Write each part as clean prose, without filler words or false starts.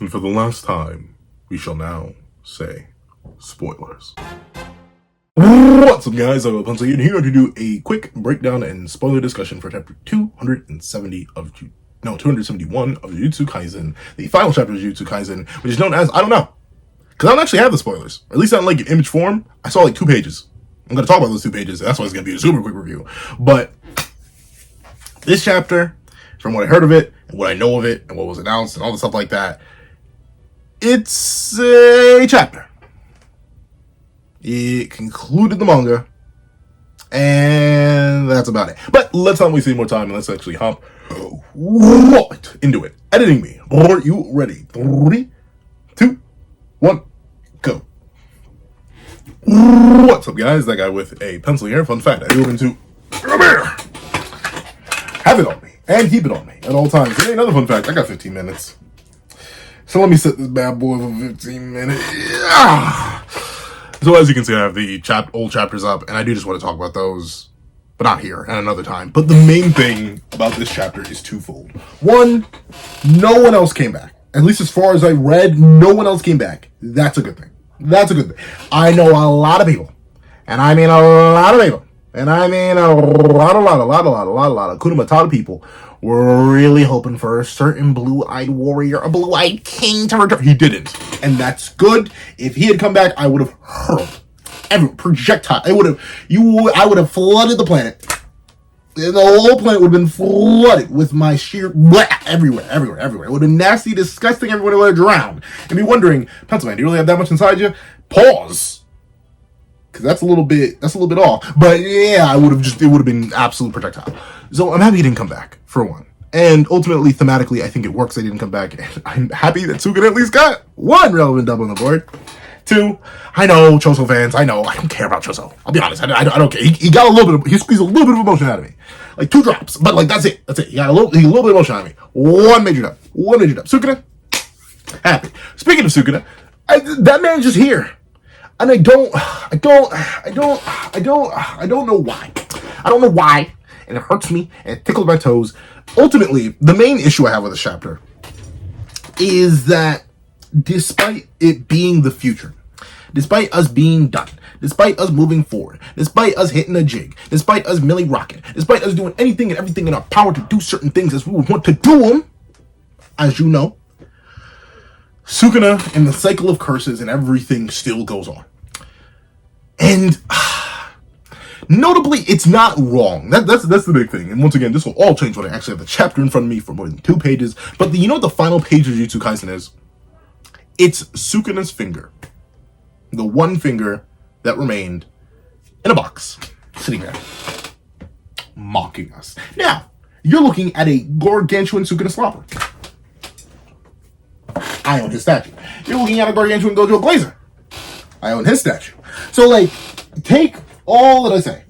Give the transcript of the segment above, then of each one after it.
And for the last time, we shall now say spoilers. What's up, guys? I'm Pencil here to do a quick breakdown and spoiler discussion for chapter 271 of Jujutsu Kaisen, the final chapter of Jujutsu Kaisen, which is known as, I don't know. Because I don't actually have the spoilers. Or at least not in like an image form. I saw like 2 pages. I'm going to talk about those 2 pages. That's why it's going to be a super quick review. But this chapter, from what I heard of it, and what I know of it, and what was announced, and all the stuff like that, it's a chapter. It concluded the manga, and that's about it. But let's not waste any more time, and let's actually hop right into it. Editing me. Are you ready? 3, 2, 1, go. What's up, guys? That guy with a pencil here. Fun fact, I do into have it on me, and keep it on me at all times. And another fun fact, I got 15 minutes. So let me set this bad boy for 15 minutes. So as you can see, I have the old chapters up, and I do just want to talk about those, but not here, and another time. But the main thing about this chapter is twofold. One, no one else came back. At least as far as I read, no one else came back. That's a good thing. That's a good thing. I know a lot of people, and I mean a lot of people, and I mean a lot of Hakuna Matata people were really hoping for a certain blue-eyed warrior, a blue-eyed king to return. He didn't, and that's good. If he had come back, I would have hurled every projectile. I would have flooded the planet. The whole planet would have been flooded with my sheer everywhere. It would have been nasty, disgusting. Everyone would have drowned and be wondering, Pencilman, do you really have that much inside you? Pause. Because that's a little bit off. But yeah, it would have been absolute projectile. So I'm happy he didn't come back, for one. And ultimately, thematically, I think it works that he didn't come back. And I'm happy that Sukuna at least got 1 relevant dub on the board. 2, I know, Choso fans, I know, I don't care about Choso. I'll be honest, I don't care. He got he squeezed a little bit of emotion out of me. Like 2 drops, but like that's it. He got a little bit of emotion out of me. 1 major dub. Sukuna, happy. Speaking of Sukuna, that man is just here. And I don't know why. I don't know why. And it hurts me, and it tickles my toes. Ultimately, the main issue I have with this chapter is that despite it being the future, despite us being done, despite us moving forward, despite us hitting a jig, despite us milli rocking, despite us doing anything and everything in our power to do certain things as we would want to do them, as you know, Sukuna and the cycle of curses and everything still goes on. And notably, it's not wrong. That's the big thing. And once again, this will all change when I actually have the chapter in front of me for more than 2 pages. But you know what the final page of Jujutsu Kaisen is? It's Sukuna's finger. The one finger that remained in a box, sitting there, mocking us. Now, you're looking at a gargantuan Sukuna slobber. I own his statue. You're looking at a gargantuan Gojo Glazer. I own his statue. So, like, take all that I say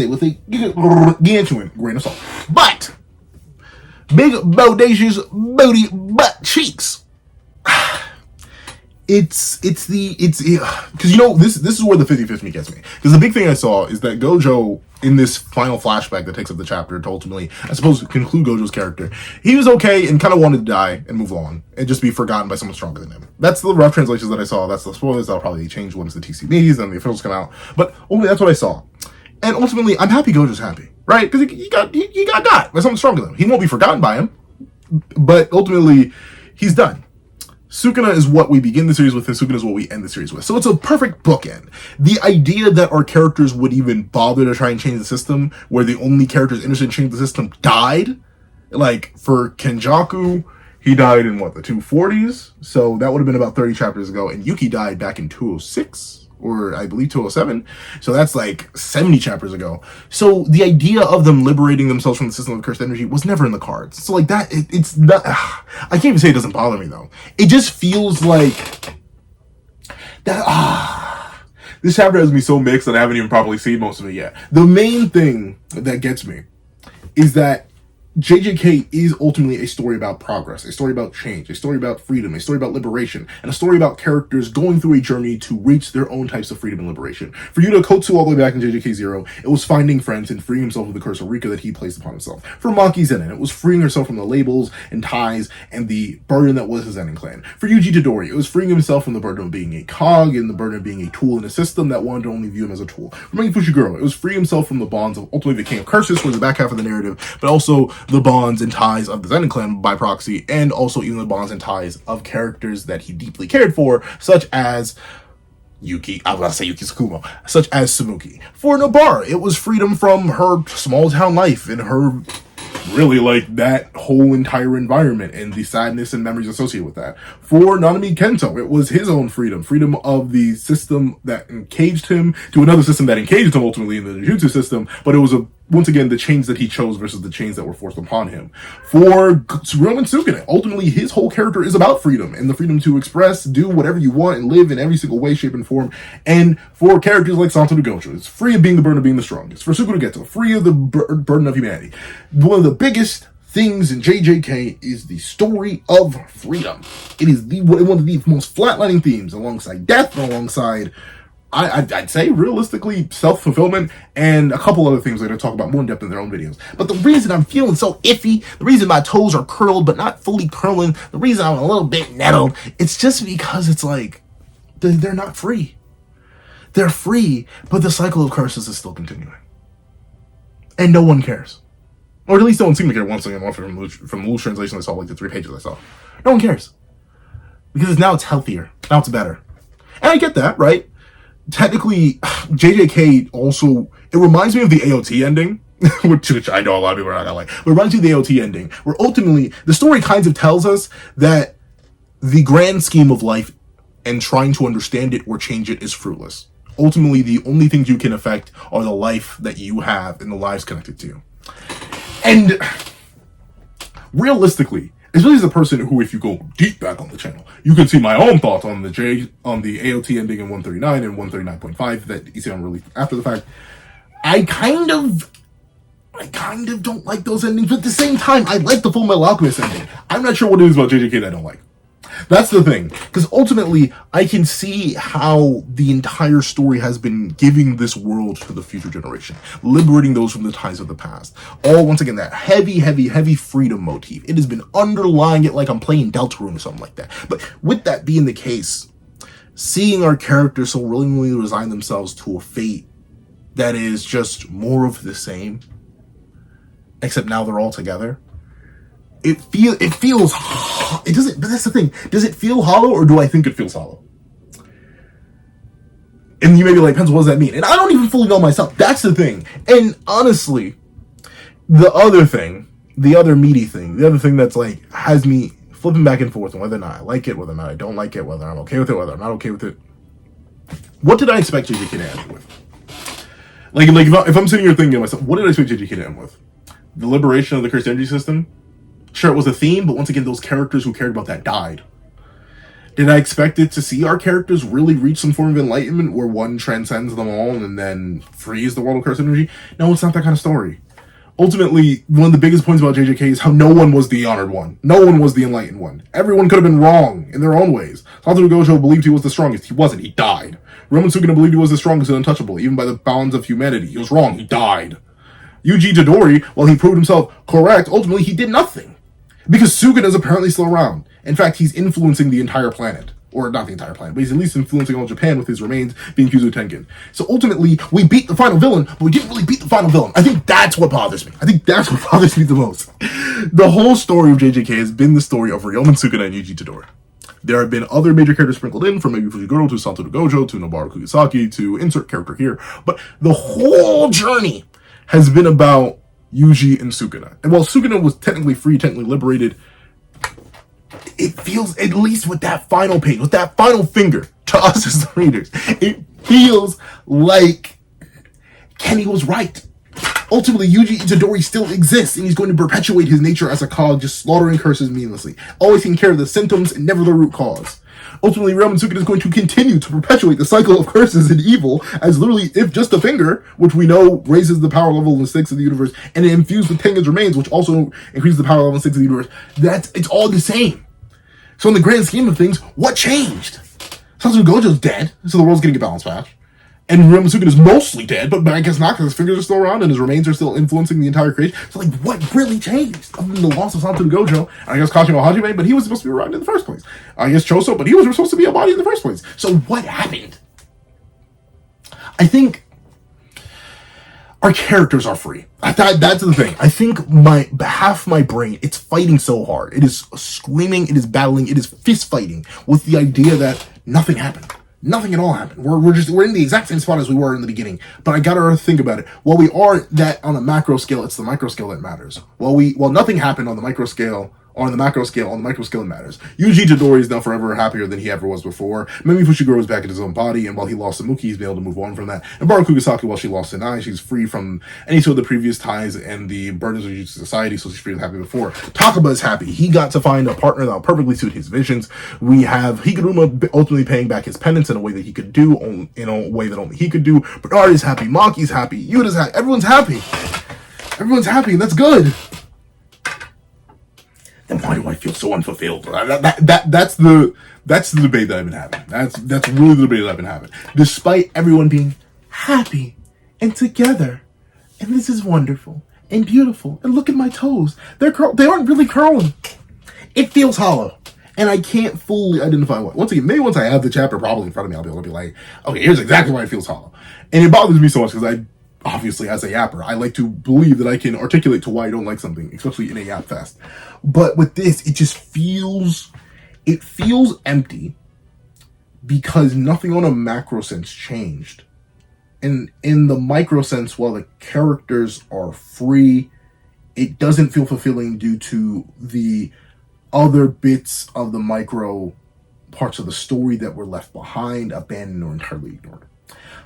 with a gargantuan grain of salt. But, big, bodacious, booty, butt cheeks. It's because you know this is where the 50-50 gets me. Because the big thing I saw is that Gojo, in this final flashback that takes up the chapter to ultimately, I suppose, conclude Gojo's character, he was okay and kind of wanted to die and move on and just be forgotten by someone stronger than him. That's the rough translations that I saw. That's the spoilers. That'll probably change once the TCBs and the officials come out. But only that's what I saw. And ultimately, I'm happy Gojo's happy, right? Because he got by someone stronger than him. He won't be forgotten by him, but ultimately, he's done. Sukuna is what we begin the series with, and Sukuna is what we end the series with. So it's a perfect bookend. The idea that our characters would even bother to try and change the system, where the only characters interested in changing the system died, like for Kenjaku, he died in the 240s, so that would have been about 30 chapters ago, and Yuki died back in 206, or I believe 207, so that's like 70 chapters ago. So the idea of them liberating themselves from the system of cursed energy was never in the cards. So like that, it's not, I can't even say it doesn't bother me though. It just feels like that, this chapter has me so mixed that I haven't even properly seen most of it yet. The main thing that gets me is that JJK is ultimately a story about progress, a story about change, a story about freedom, a story about liberation, and a story about characters going through a journey to reach their own types of freedom and liberation. For Yuta Kotsu all the way back in JJK 0, it was finding friends and freeing himself of the curse of Rika that he placed upon himself. For Maki Zenin, it was freeing herself from the labels and ties and the burden that was his Zenin clan. For Yuji Todori, it was freeing himself from the burden of being a cog and the burden of being a tool in a system that wanted to only view him as a tool. For Maki Fushiguro, it was freeing himself from the bonds of ultimately the King of Curses towards the back half of the narrative, but also the bonds and ties of the Zenin clan by proxy, and also even the bonds and ties of characters that he deeply cared for, such as Yuki Tsukumo, such as Samuki. For Nobara, it was freedom from her small town life and her really like that whole entire environment and the sadness and memories associated with that. For Nanami Kento, it was his own freedom of the system that encaged him to another system that encaged him ultimately in the Jujutsu system, but it was once again the chains that he chose versus the chains that were forced upon him. For Roman Sukune, ultimately his whole character is about freedom and the freedom to express, do whatever you want, and live in every single way, shape, and form. And for characters like Satoru Gojo, it's free of being the burden of being the strongest. For Sukuna Geto, free of the burden of humanity. One of the biggest things in JJK is the story of freedom. It is one of the most flatlining themes, alongside death and alongside, I'd say, realistically, self-fulfillment, and a couple other things they're going to talk about more in depth in their own videos. But the reason I'm feeling so iffy, the reason my toes are curled but not fully curling, the reason I'm a little bit nettled, it's just because it's like, they're not free. They're free, but the cycle of curses is still continuing. And no one cares. Or at least no one seemed to care once again, from the loose translation I saw, like the 3 pages I saw. No one cares. Because now it's healthier. Now it's better. And I get that, right? Technically, JJK also, it reminds me of the AOT ending, which I know a lot of people are not gonna like, but it reminds me of the AOT ending, where ultimately, the story kind of tells us that the grand scheme of life and trying to understand it or change it is fruitless. Ultimately, the only things you can affect are the life that you have and the lives connected to you. And realistically, especially as a person who, if you go deep back on the channel, you can see my own thoughts on the AOT ending in 139 and 139.5 that ECM released after the fact. I kind of don't like those endings, but at the same time, I like the Full Metal Alchemist ending. I'm not sure what it is about JJK that I don't like. That's the thing, because ultimately, I can see how the entire story has been giving this world to the future generation, liberating those from the ties of the past. All, once again, that heavy freedom motif. It has been underlying it like I'm playing Deltarune or something like that. But with that being the case, seeing our characters so willingly resign themselves to a fate that is just more of the same, except now they're all together. It feels, it doesn't, but that's the thing. Does it feel hollow, or do I think it feels hollow? And you may be like, Pencil, what does that mean? And I don't even fully know myself. That's the thing. And honestly, the other meaty thing, the other thing that's like, has me flipping back and forth on whether or not I like it, whether or not I don't like it, whether I'm okay with it, whether I'm not okay with it. What did I expect JJK to end with? Like if I'm sitting here thinking to myself, what did I expect JJK to end with? The liberation of the cursed energy system? Sure, it was a theme, but once again, those characters who cared about that died. Did I expect it to see our characters really reach some form of enlightenment where one transcends them all and then frees the world of cursed energy? No, it's not that kind of story. Ultimately, one of the biggest points about JJK is how no one was the honored one. No one was the enlightened one. Everyone could have been wrong in their own ways. Satoru Gojo believed he was the strongest. He wasn't. He died. Roman Sukuna believed he was the strongest and untouchable, even by the bounds of humanity. He was wrong. He died. Yuji Todori, while he proved himself correct, ultimately he did nothing. Because Suguna is apparently still around. In fact, he's influencing the entire planet. Or not the entire planet, but he's at least influencing all Japan with his remains being Kyuzu Tengen. So ultimately, we beat the final villain, but we didn't really beat the final villain. I think that's what bothers me. I think that's what bothers me the most. The whole story of JJK has been the story of Ryomen Sukuna and Yuji Todori. There have been other major characters sprinkled in, from maybe Fujiguro to Satoru Gojo to Noboru Kugisaki to insert character here. But the whole journey has been about Yuji and Sukuna. And while Sukuna was technically free, technically liberated, it feels, at least with that final page, with that final finger, to us as the readers, it feels like Kenny was right. Ultimately, Yuji Itadori still exists, and he's going to perpetuate his nature as a cog, just slaughtering curses meaninglessly, always taking care of the symptoms and never the root cause. Ultimately, Ramen Sukuna is going to continue to perpetuate the cycle of curses and evil, as literally, if just a finger, which we know raises the power level in the 6 of the universe, and it infused with Tengen's remains, which also increases the power level in 6 of the universe, it's all the same. So in the grand scheme of things, what changed? Sasori Gojo's dead, so the world's getting a balance patch. And Ramen Sukuna is mostly dead, but I guess not, because his fingers are still around and his remains are still influencing the entire creation. So, like, what really changed? Other than the loss of Sasori Gojo, and I guess Kashima Hajime, but he was supposed to be around in the first place. I guess Choso, but he was supposed to be a body in the first place. So, what happened? I think our characters are free. That's the thing. I think half my brain, it's fighting so hard. It is screaming, it is battling, it is fist fighting with the idea that nothing happened. Nothing at all happened. We're in the exact same spot as we were in the beginning. But I gotta think about it. While we are that on a macro scale, it's the micro scale that matters. While nothing happened on the micro scale, or on the macro scale, on the micro scale it matters. Yuji Itadori is now forever happier than he ever was before. Maybe Fushiguro is back in his own body, and while he lost Samuki, he's been able to move on from that. And Baru Kugisaki, while she lost Senai, she's free from any sort of the previous ties and the burdens of Jujutsu Society, so she's free and happy before. Takaba is happy. He got to find a partner that will perfectly suit his visions. We have Higuruma ultimately paying back his penance in a way that he could do, in a way that only he could do. Bernard is happy. Maki's happy. Yuda's happy. Everyone's happy. Everyone's happy, and that's good. Then why do I feel so unfulfilled? That's the debate that I've been having. That's really the debate that I've been having. Despite everyone being happy and together, and this is wonderful and beautiful. And look at my toes; they aren't really curling. It feels hollow, and I can't fully identify what. Once again, maybe once I have the chapter probably in front of me, I'll be able to be like, okay, here's exactly why it feels hollow. And it bothers me so much because obviously, as a yapper, I like to believe that I can articulate to why I don't like something, especially in a yap fest. But with this, it feels empty because nothing on a macro sense changed. And in the micro sense, while the characters are free, it doesn't feel fulfilling due to the other bits of the micro parts of the story that were left behind, abandoned, or entirely ignored.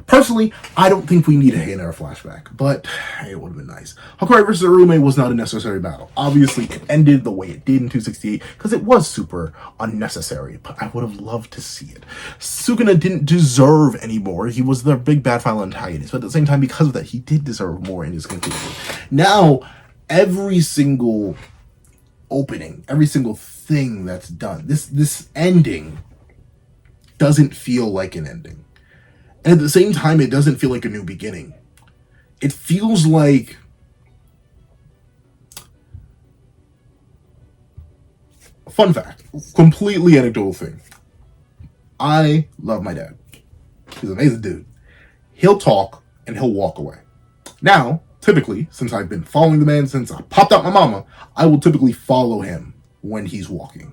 Personally, I don't think we need a Heian-era flashback, but it would have been nice. Hakurei vs. Urume was not a necessary battle. Obviously, it ended the way it did in 268 because it was super unnecessary, but I would have loved to see it. Sukuna didn't deserve any more. He was their big bad final antagonist, but at the same time, because of that, he did deserve more in his conclusion. Now, every single opening, every single thing that's done, this ending doesn't feel like an ending. And at the same time, it doesn't feel like a new beginning. It feels like fun fact, completely anecdotal thing. I love my dad. He's an amazing dude. He'll talk and he'll walk away. Now, typically, since I've been following the man since I popped out my mama, I will typically follow him when he's walking.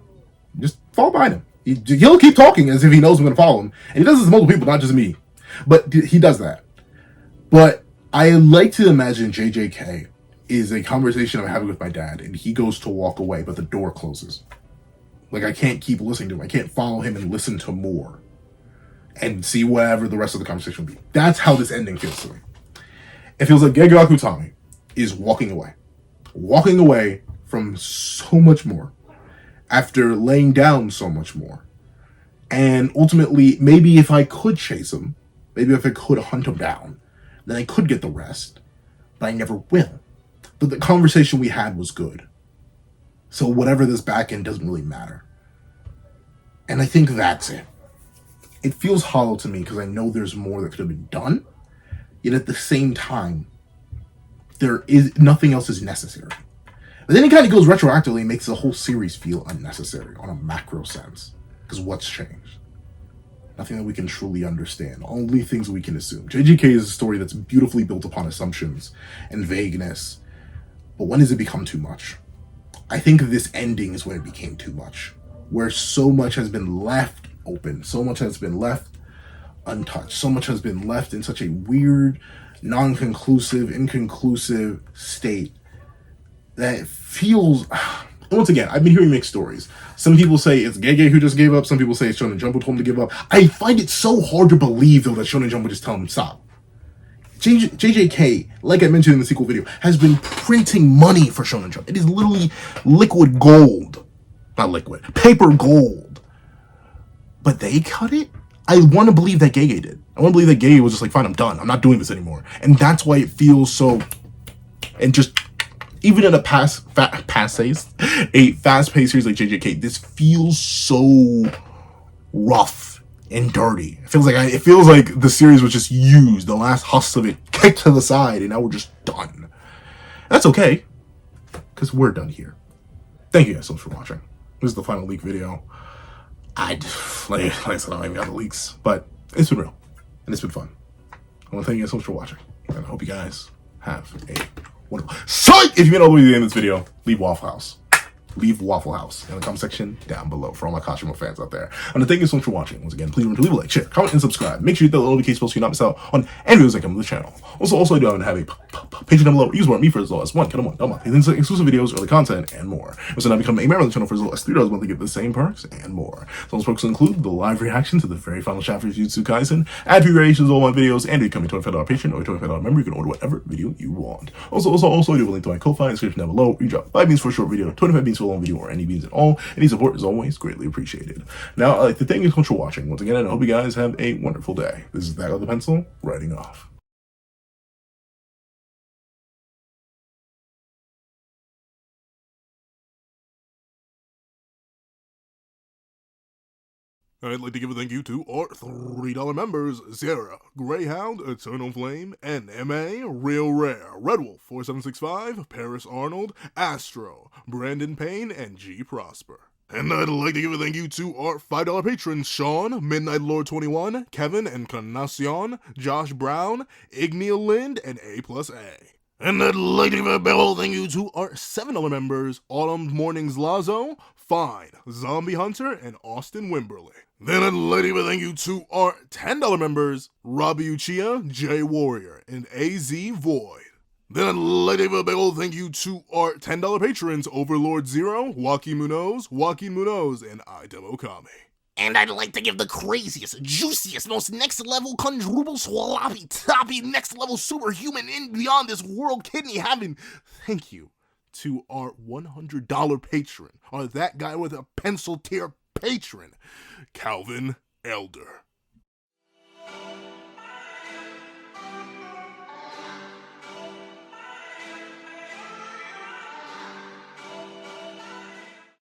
Just follow behind him. He'll keep talking as if he knows I'm going to follow him. And he does this to multiple people, not just me. But he does that. But I like to imagine JJK is a conversation I'm having with my dad, and he goes to walk away, but the door closes. Like, I can't keep listening to him. I can't follow him and listen to more and see whatever the rest of the conversation will be. That's how this ending feels to me. It feels like Gege Akutami is walking away from so much more after laying down so much more. And ultimately, maybe if I could chase him, maybe if I could hunt him down, then I could get the rest. But I never will. But the conversation we had was good. So whatever this back end doesn't really matter. And I think that's it. It feels hollow to me because I know there's more that could have been done. Yet at the same time, nothing else is necessary. But then it kind of goes retroactively and makes the whole series feel unnecessary on a macro sense. Because what's changed? Nothing that we can truly understand. Only things we can assume. JJK is a story that's beautifully built upon assumptions and vagueness. But when does it become too much? I think this ending is when it became too much. Where so much has been left open. So much has been left untouched. So much has been left in such a weird, non-conclusive, inconclusive state that it feels... Once again, I've been hearing mixed stories. Some people say it's Gege who just gave up. Some people say it's Shonen Jump who told him to give up. I find it so hard to believe, though, that Shonen Jump would just tell him to stop. JJK, like I mentioned in the sequel video, has been printing money for Shonen Jump. It is literally liquid gold. Not liquid, paper gold. But they cut it? I want to believe that Gege did. I want to believe that Gege was just like, fine, I'm done. I'm not doing this anymore. And that's why it feels so... And just... Even in a fast-paced series like JJK, this feels so rough and dirty. It feels like the series was just used, the last husks of it kicked to the side, and now we're just done. That's okay, because we're done here. Thank you guys so much for watching. This is the final leak video. Like I said, I don't even got the leaks, but it's been real, and it's been fun. I want to thank you guys so much for watching, and I hope you guys have a wonderful... Psych! If you made all the way to the end of this video, leave Waffle House. Leave Waffle House in the comment section down below for all my Kashima fans out there. And thank you so much for watching. Once again, please remember to leave a like, share, comment, and subscribe. Make sure you hit that little notification bell so you not miss out on any videos that come to the channel. Also, I do have a page down below. Use more me for as low as $1 things like exclusive videos, early content, and more. Also, now become a member of the channel for as low as $3 monthly, get the same perks and more. So those perks include the live reaction to the very final chapter of Jujutsu Kaisen, ad-free reactions to all my videos, and becoming a $25 patron or a $25 member. You can order whatever video you want. Also, I do have a link to my Ko-Fi in the description down below. You drop 5 beans for a short video, 25 beans for a long video, or any beans at all. Any support is always greatly appreciated. Now, I'd like to thank you so much for watching. Once again, and I hope you guys have a wonderful day. This is That Guy with the Pencil, writing off. I'd like to give a thank you to our $3 members: Sarah, Greyhound, Eternal Flame, NMA, Real Rare, Red Wolf 4765, Paris Arnold, Astro, Brandon Payne, and G Prosper. And I'd like to give a thank you to our $5 patrons: Sean, Midnight Lord 21, Kevin, Encarnacion, Josh Brown, Igneal Lind, and A+A. And I'd like to give a big thank you to our $7 members: Autumn Mornings Lazo, Fine, Zombie Hunter, and Austin Wimberly. Then I'd like to give a thank you to our $10 members: Robbie Uchiha, Jay Warrior, and AZ Void. Then I'd like to give a big old thank you to our $10 patrons: Overlord Zero, Joaquin Munoz, and Idem Okami. And I'd like to give the craziest, juiciest, most next-level, quadruple swaloppy, toppy, next-level superhuman in beyond this world kidney having thank you to our $100 patron, or That Guy with a Pencil tier patron, Calvin Elder.